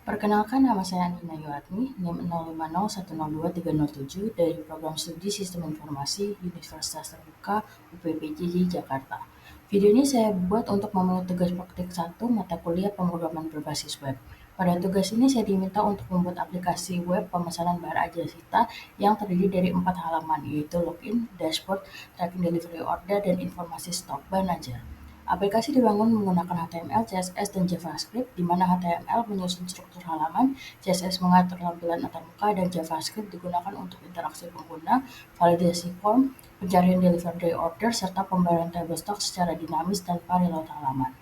Perkenalkan, nama saya Nina Yuatni, NIM 050102307 dari Program Studi Sistem Informasi Universitas Terbuka UPPJJ Jakarta. Video ini saya buat untuk memenuhi tugas praktik 1 mata kuliah pemrograman berbasis web. Pada tugas ini saya diminta untuk membuat aplikasi web pemesanan bahan ajar Sita yang terdiri dari 4 halaman, yaitu login, dashboard, tracking delivery order, dan informasi stok bahan ajar. Aplikasi dibangun menggunakan HTML, CSS, dan JavaScript, di mana HTML menyusun struktur halaman, CSS mengatur tampilan antarmuka, dan JavaScript digunakan untuk interaksi pengguna, validasi form, pencarian delivery order, serta pembayaran tabel stok secara dinamis tanpa reload halaman.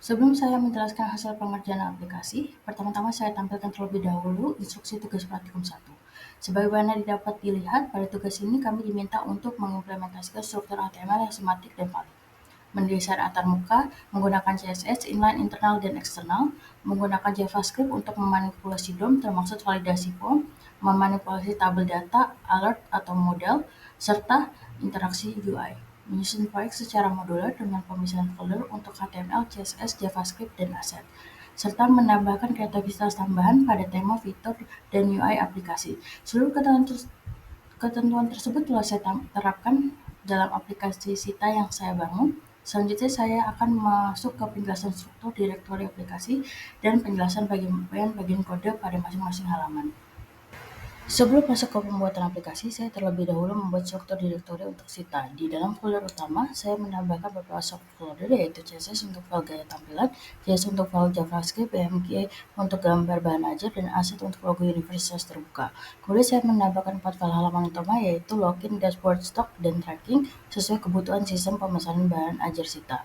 Sebelum saya menjelaskan hasil pengerjaan aplikasi, pertama-tama saya tampilkan terlebih dahulu instruksi tugas praktikum 1. Sebagaimana dapat dilihat, pada tugas ini kami diminta untuk mengimplementasikan struktur HTML yang sistematik dan valid, mendesain antarmuka menggunakan CSS, inline internal dan eksternal, menggunakan JavaScript untuk memanipulasi DOM termasuk validasi form, memanipulasi tabel data, alert atau model, serta interaksi UI. Menyusun proyek secara modular dengan pemisahan folder untuk HTML, CSS, JavaScript, dan aset, serta menambahkan kreativitas tambahan pada tema, fitur, dan UI aplikasi. Seluruh ketentuan tersebut telah saya terapkan dalam aplikasi Sita yang saya bangun. Selanjutnya saya akan masuk ke penjelasan struktur direktori aplikasi dan penjelasan bagian kode pada masing-masing halaman. Sebelum masuk ke pembuatan aplikasi, saya terlebih dahulu membuat struktur direktori untuk Sita. Di dalam folder utama, saya menambahkan beberapa subfolder, yaitu CSS untuk file gaya tampilan, JS untuk file JavaScript, BMG untuk gambar bahan ajar, dan aset untuk logo Universitas Terbuka. Kemudian saya menambahkan 4 file halaman utama, yaitu login, dashboard, stock, dan tracking sesuai kebutuhan sistem pemesanan bahan ajar Sita.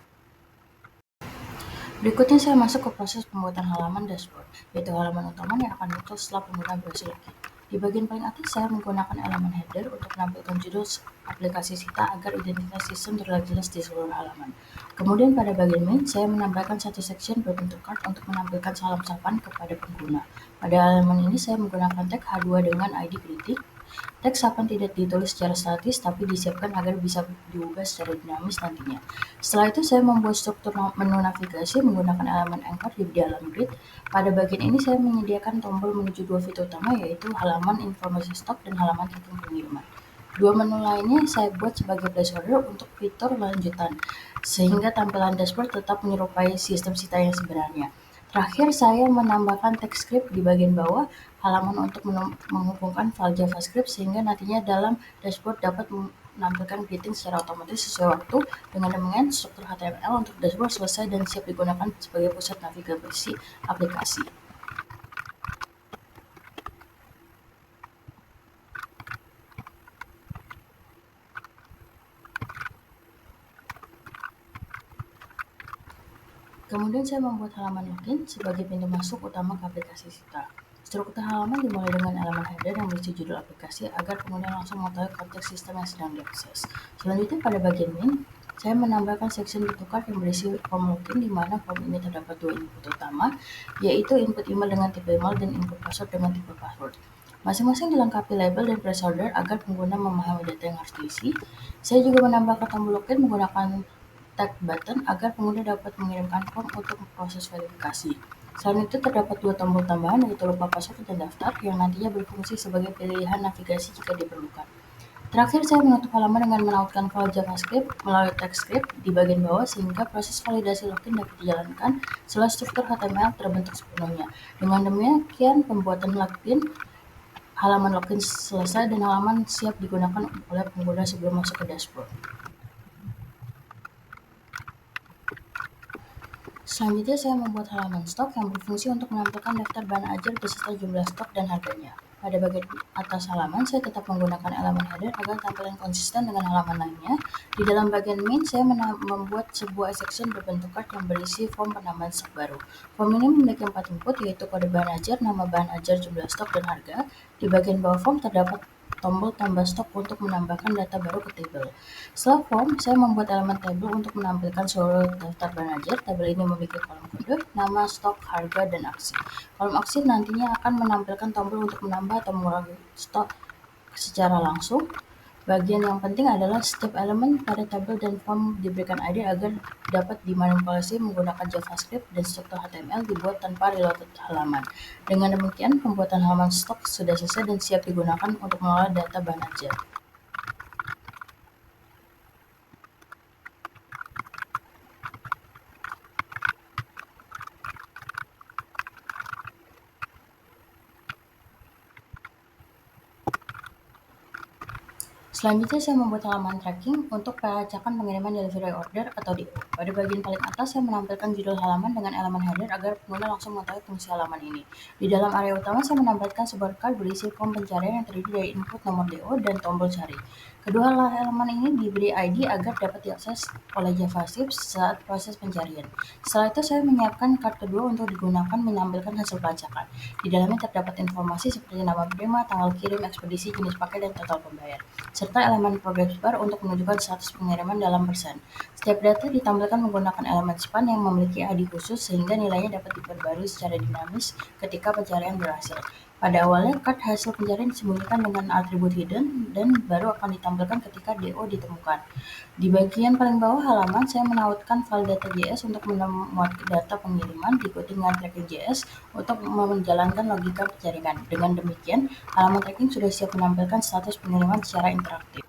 Berikutnya saya masuk ke proses pembuatan halaman dashboard, yaitu halaman utama yang akan muncul setelah pengguna berhasil login. Di bagian paling atas saya menggunakan elemen header untuk menampilkan judul aplikasi Sita agar identitas sistem terlihat jelas di seluruh halaman. Kemudian pada bagian main, saya menambahkan satu section berbentuk card untuk menampilkan salam sapaan kepada pengguna. Pada halaman ini saya menggunakan tag H2 dengan ID kritik. Teks sapaan tidak ditulis secara statis, tapi disiapkan agar bisa diubah secara dinamis nantinya. Setelah itu saya membuat struktur menu navigasi menggunakan elemen anchor di dalam grid. Pada bagian ini saya menyediakan tombol menuju dua fitur utama, yaitu halaman informasi stok dan halaman tracking pengiriman. Dua menu lainnya saya buat sebagai placeholder untuk fitur lanjutan, sehingga tampilan dashboard tetap menyerupai sistem Sita yang sebenarnya. Terakhir, saya menambahkan teks script di bagian bawah halaman untuk menghubungkan file JavaScript sehingga nantinya dalam dashboard dapat menampilkan greeting secara otomatis sesuai waktu. Dengan demikian, struktur HTML untuk dashboard selesai dan siap digunakan sebagai pusat navigasi aplikasi. Kemudian saya membuat halaman login sebagai pintu masuk utama ke aplikasi Sita. Struktur halaman dimulai dengan elemen header yang berisi judul aplikasi agar pengguna langsung mengetahui konteks sistem yang sedang diakses. Selanjutnya pada bagian main, saya menambahkan section bentuk card yang berisi form login, di mana form ini terdapat dua input utama, yaitu input email dengan tipe email dan input password dengan tipe password. Masing-masing dilengkapi label dan placeholder agar pengguna memahami data yang harus diisi. Saya juga menambahkan tombol login menggunakan tag button agar pengguna dapat mengirimkan form untuk proses verifikasi. Selain itu terdapat dua tombol tambahan, yaitu lupa password dan daftar, yang nantinya berfungsi sebagai pilihan navigasi jika diperlukan. Terakhir, saya menutup halaman dengan menautkan file JavaScript melalui text script di bagian bawah sehingga proses validasi login dapat dijalankan setelah struktur HTML terbentuk sepenuhnya. Dengan demikian, pembuatan halaman login selesai dan halaman siap digunakan oleh pengguna sebelum masuk ke dashboard. Selanjutnya saya membuat halaman stok yang berfungsi untuk menampilkan daftar bahan ajar beserta jumlah stok dan harganya. Pada bagian atas halaman, saya tetap menggunakan elemen header agar tampilan konsisten dengan halaman lainnya. Di dalam bagian main, saya membuat sebuah section berbentuk card yang berisi form penambahan stok baru. Form ini memiliki 4 input, yaitu kode bahan ajar, nama bahan ajar, jumlah stok, dan harga. Di bagian bawah form terdapat tombol tambah stok untuk menambahkan data baru ke tabel. Setelah form, saya membuat elemen tabel untuk menampilkan seluruh daftar bahan ajar. Tabel ini memiliki kolom kode, nama, stok, harga, dan aksi. Kolom aksi nantinya akan menampilkan tombol untuk menambah atau mengurangi stok secara langsung. Bagian yang penting adalah setiap elemen pada tabel dan form diberikan ID agar dapat dimanipulasi menggunakan JavaScript, dan struktur HTML dibuat tanpa reload halaman. Dengan demikian, pembuatan halaman stok sudah selesai dan siap digunakan untuk mengolah data Banner. Selanjutnya saya membuat halaman tracking untuk pelacakan pengiriman delivery order atau DO. Pada bagian paling atas saya menampilkan judul halaman dengan elemen header agar pengguna langsung mengetahui fungsi halaman ini. Di dalam area utama saya menampilkan sebuah card berisi form pencarian yang terdiri dari input nomor DO dan tombol cari. Kedua elemen ini diberi ID agar dapat diakses oleh JavaScript saat proses pencarian. Setelah itu saya menyiapkan card kedua untuk digunakan menampilkan hasil pelacakan. Di dalamnya terdapat informasi seperti nama penerima, tanggal kirim, ekspedisi, jenis paket, dan total pembayar, serta elemen progress bar untuk menunjukkan status pengiriman dalam persen. Setiap data ditampilkan menggunakan elemen span yang memiliki ID khusus sehingga nilainya dapat diperbarui secara dinamis ketika pencarian berhasil. Pada awalnya, card hasil pencarian disembunyikan dengan atribut hidden dan baru akan ditampilkan ketika DO ditemukan. Di bagian paling bawah halaman, saya menautkan file data.js untuk memuat data pengiriman, diikuti dengan tracking.js untuk menjalankan logika penjaringan. Dengan demikian, halaman tracking sudah siap menampilkan status pengiriman secara interaktif.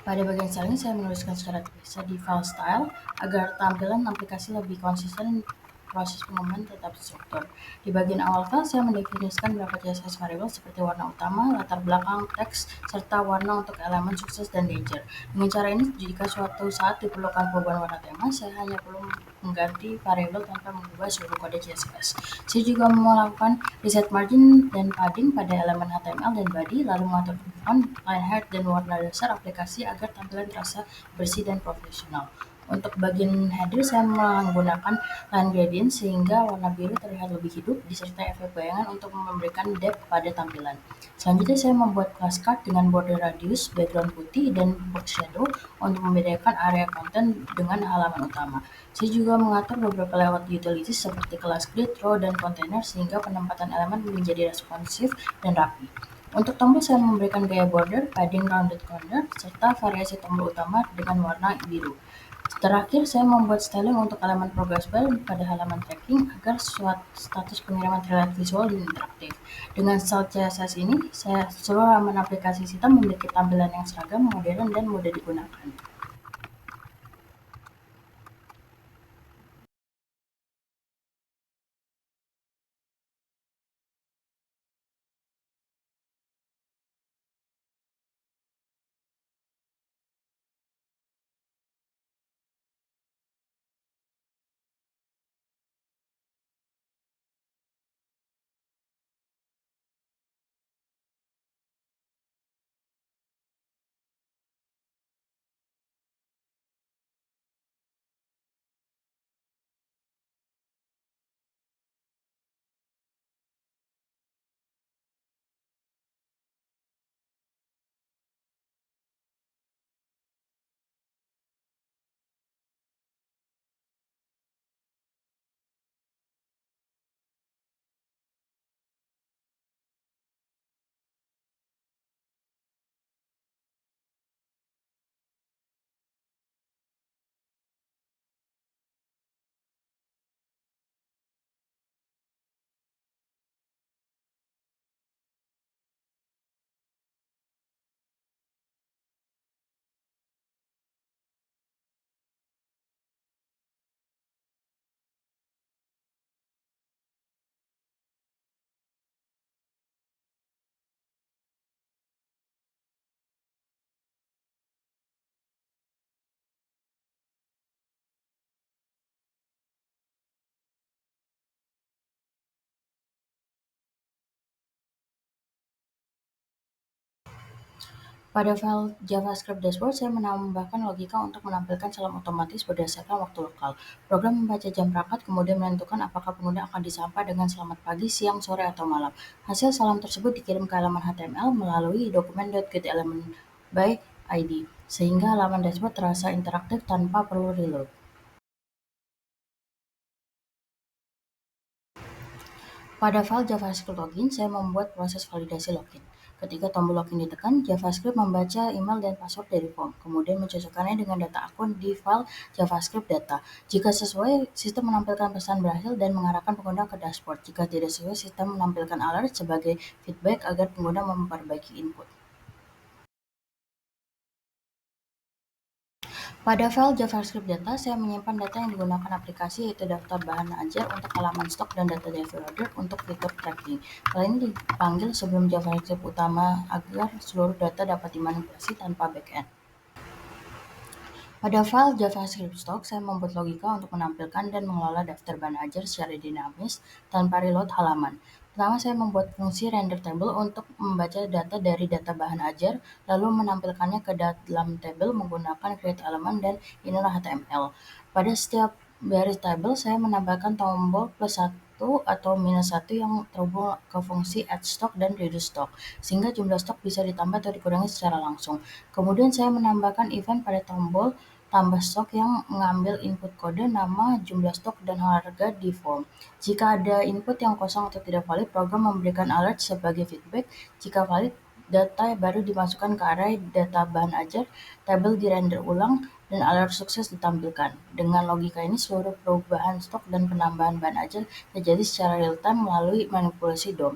Pada bagian selanjutnya, saya menuliskan secara terpisah di file style agar tampilan aplikasi lebih konsisten dan proses pengumuman tetap terstruktur. Di bagian awal file, saya mendefinisikan beberapa CSS variabel seperti warna utama, latar belakang, teks, serta warna untuk elemen sukses dan danger. Dengan cara ini, jika suatu saat diperlukan perubahan warna tema, saya hanya perlu mengganti variabel tanpa mengubah seluruh kode CSS. Saya juga melakukan reset margin dan padding pada elemen HTML dan body, lalu mengatur font, line height, dan warna dasar aplikasi agar tampilan terasa bersih dan profesional. Untuk bagian header, saya menggunakan line gradient sehingga warna biru terlihat lebih hidup, disertai efek bayangan untuk memberikan depth pada tampilan. Selanjutnya, saya membuat kelas card dengan border radius, background putih, dan box shadow untuk membedakan area konten dengan halaman utama. Saya juga mengatur beberapa layout utilities seperti kelas grid, row, dan container sehingga penempatan elemen menjadi responsif dan rapi. Untuk tombol, saya memberikan gaya border, padding rounded corner, serta variasi tombol utama dengan warna biru. Terakhir, saya membuat styling untuk elemen progress bar pada halaman tracking agar status pengiriman terlihat visual dan interaktif. Dengan style CSS ini, seluruh halaman aplikasi sistem memiliki tampilan yang seragam, modern, dan mudah digunakan. Pada file JavaScript dashboard, saya menambahkan logika untuk menampilkan salam otomatis berdasarkan waktu lokal. Program membaca jam berangkat, kemudian menentukan apakah pengguna akan disapa dengan selamat pagi, siang, sore, atau malam. Hasil salam tersebut dikirim ke halaman HTML melalui dokumen .getElement by ID, sehingga halaman dashboard terasa interaktif tanpa perlu reload. Pada file JavaScript login, saya membuat proses validasi login. Ketika tombol login ditekan, JavaScript membaca email dan password dari form, kemudian mencocokkannya dengan data akun di file JavaScript data. Jika sesuai, sistem menampilkan pesan berhasil dan mengarahkan pengguna ke dashboard. Jika tidak sesuai, sistem menampilkan alert sebagai feedback agar pengguna memperbaiki input. Pada file JavaScript data, saya menyimpan data yang digunakan aplikasi, yaitu daftar bahan ajar untuk halaman stok dan data delivery order untuk fitur tracking. Hal ini dipanggil sebelum JavaScript utama agar seluruh data dapat dimanipulasi tanpa backend. Pada file JavaScript stock, saya membuat logika untuk menampilkan dan mengelola daftar bahan ajar secara dinamis tanpa reload halaman. Pertama, saya membuat fungsi render table untuk membaca data dari data bahan ajar, lalu menampilkannya ke dalam tabel menggunakan create element dan inner HTML. Pada setiap baris tabel, saya menambahkan tombol +1 atau -1 yang terhubung ke fungsi add stock dan reduce stock, sehingga jumlah stok bisa ditambah atau dikurangi secara langsung. Kemudian saya menambahkan event pada tombol tambah stok yang mengambil input kode, nama, jumlah stok, dan harga di form. Jika ada input yang kosong atau tidak valid, program memberikan alert sebagai feedback. Jika valid, data baru dimasukkan ke array data bahan ajar, tabel dirender ulang, dan alert sukses ditampilkan. Dengan logika ini, seluruh perubahan stok dan penambahan bahan ajar terjadi secara real-time melalui manipulasi DOM.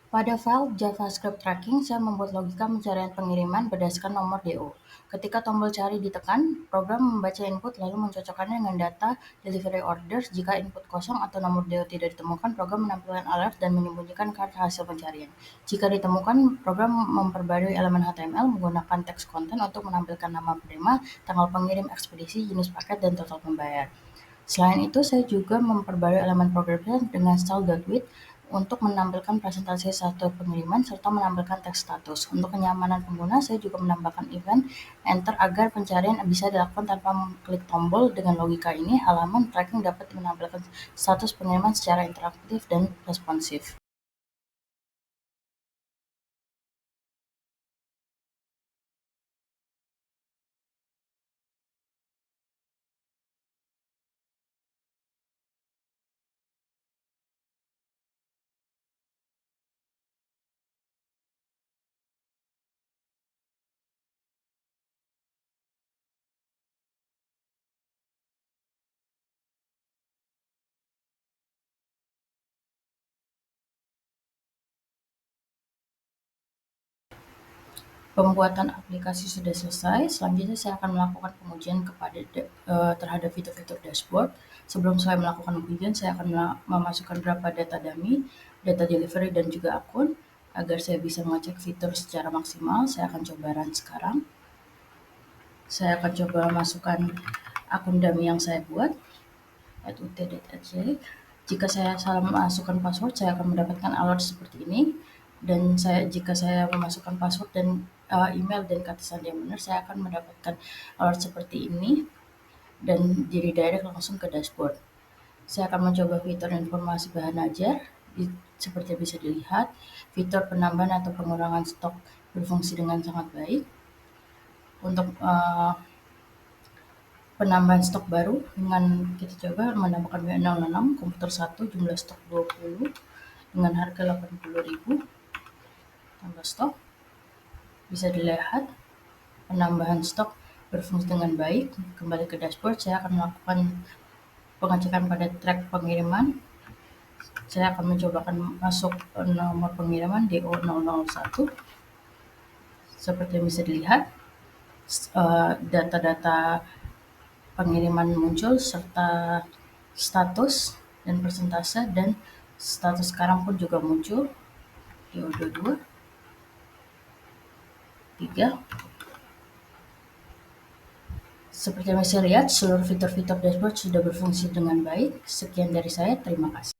Pada file JavaScript tracking, saya membuat logika pencarian pengiriman berdasarkan nomor DO. Ketika tombol cari ditekan, program membaca input lalu mencocokkannya dengan data delivery order. Jika input kosong atau nomor DO tidak ditemukan, program menampilkan alert dan menyembunyikan kartu hasil pencarian. Jika ditemukan, program memperbarui elemen HTML menggunakan teks konten untuk menampilkan nama penerima, tanggal pengirim, ekspedisi, jenis paket, dan total pembayar. Selain itu, saya juga memperbarui elemen programnya dengan style.with untuk menampilkan presentasi status pengiriman serta menampilkan teks status. Untuk kenyamanan pengguna, saya juga menambahkan event enter agar pencarian bisa dilakukan tanpa klik tombol. Dengan logika ini, halaman tracking dapat menampilkan status pengiriman secara interaktif dan responsif. Pembuatan aplikasi sudah selesai. Selanjutnya saya akan melakukan pengujian terhadap fitur-fitur dashboard. Sebelum saya melakukan pengujian, saya akan memasukkan beberapa data dummy, data delivery, dan juga akun agar saya bisa mengecek fitur secara maksimal. Saya akan coba run sekarang. Saya akan coba masukkan akun dummy yang saya buat, @ut.aj. Jika saya salah memasukkan password, saya akan mendapatkan alert seperti ini. Dan jika saya memasukkan password dan email dan kata sandi yang benar, saya akan mendapatkan alert seperti ini dan redirect langsung ke dashboard. Saya akan mencoba fitur informasi bahan ajar. Seperti yang bisa dilihat, fitur penambahan atau pengurangan stok berfungsi dengan sangat baik. Untuk penambahan stok baru, dengan kita coba menambahkan W006, komputer 1, jumlah stok 20, dengan harga 80.000, tambah stok. Bisa dilihat penambahan stok berfungsi dengan baik. Kembali ke dashboard, saya akan melakukan pengecekan pada track pengiriman. Saya akan mencobakan masuk nomor pengiriman DO001. Seperti yang bisa dilihat, data-data pengiriman muncul serta status dan persentase, dan status sekarang pun juga muncul DO22. 3. Seperti yang bisa lihat, seluruh fitur-fitur dashboard sudah berfungsi dengan baik. Sekian dari saya, terima kasih.